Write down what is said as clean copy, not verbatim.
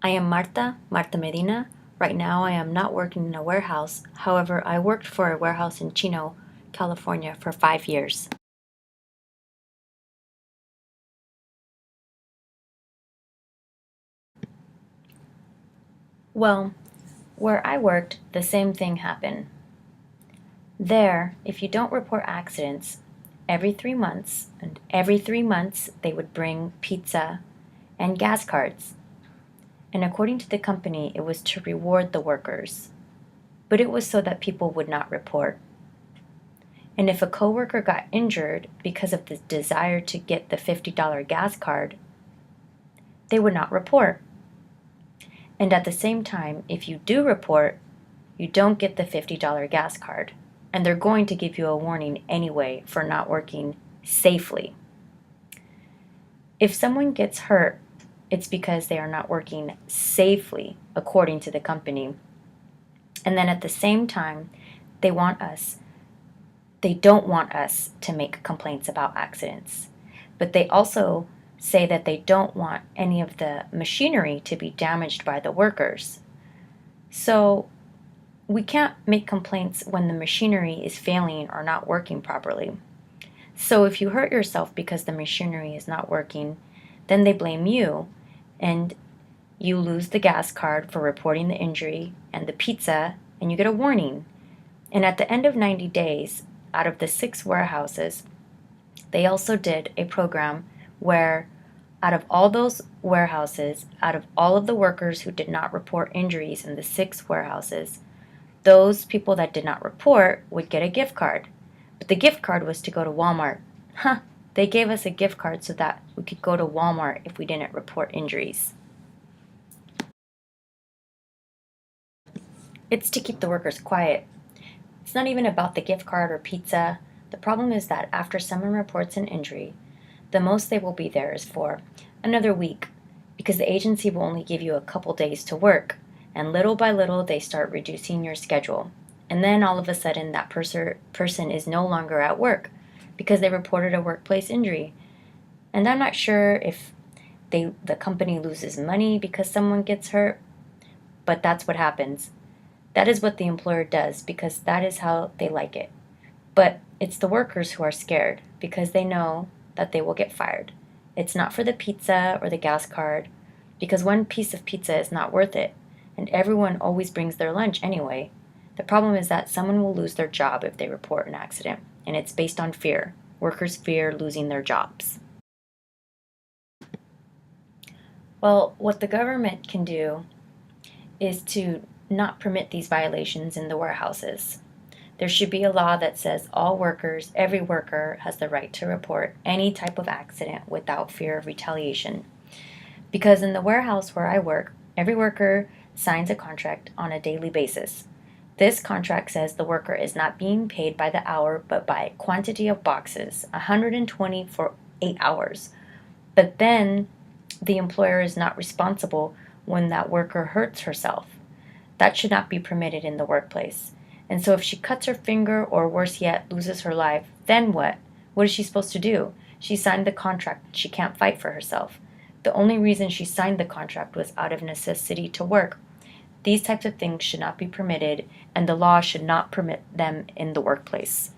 I am Marta Medina. Right now I am not working in a warehouse. However, I worked for a warehouse in Chino, California for 5 years. Well, where I worked, the same thing happened. There, if you don't report accidents, every 3 months they would bring pizza and gas cards. And according to the company, it was to reward the workers. But it was so that people would not report. And if a coworker got injured because of the desire to get the $50 gas card, they would not report. And at the same time, if you do report, you don't get the $50 gas card. And they're going to give you a warning anyway for not working safely. If someone gets hurt, it's because they are not working safely according to the company. And then at the same time, they don't want us to make complaints about accidents. But they also say that they don't want any of the machinery to be damaged by the workers. So we can't make complaints when the machinery is failing or not working properly. So if you hurt yourself because the machinery is not working, then they blame you, and you lose the gas card for reporting the injury and the pizza, and you get a warning. And at the end of 90 days, out of the 6 warehouses, they also did a program where out of all those warehouses, out of all of the workers who did not report injuries in the 6 warehouses, those people that did not report would get a gift card. But the gift card was to go to Walmart. They gave us a gift card so that we could go to Walmart if we didn't report injuries. It's to keep the workers quiet. It's not even about the gift card or pizza. The problem is that after someone reports an injury, the most they will be there is for another week, because the agency will only give you a couple days to work, and little by little they start reducing your schedule. And then all of a sudden that person is no longer at work because they reported a workplace injury. And I'm not sure if the company loses money because someone gets hurt, but that's what happens. That is what the employer does because that is how they like it. But it's the workers who are scared because they know that they will get fired. It's not for the pizza or the gas card, because one piece of pizza is not worth it, and everyone always brings their lunch anyway. The problem is that someone will lose their job if they report an accident, and it's based on fear. Workers fear losing their jobs. Well, what the government can do is to not permit these violations in the warehouses. There should be a law that says all workers, every worker, has the right to report any type of accident without fear of retaliation. Because in the warehouse where I work, every worker signs a contract on a daily basis. This contract says the worker is not being paid by the hour, but by quantity of boxes, 120 for 8 hours. But then the employer is not responsible when that worker hurts herself. That should not be permitted in the workplace. And so if she cuts her finger, or worse yet, loses her life, then what? What is she supposed to do? She signed the contract. She can't fight for herself. The only reason she signed the contract was out of necessity to work. These types of things should not be permitted, and the law should not permit them in the workplace.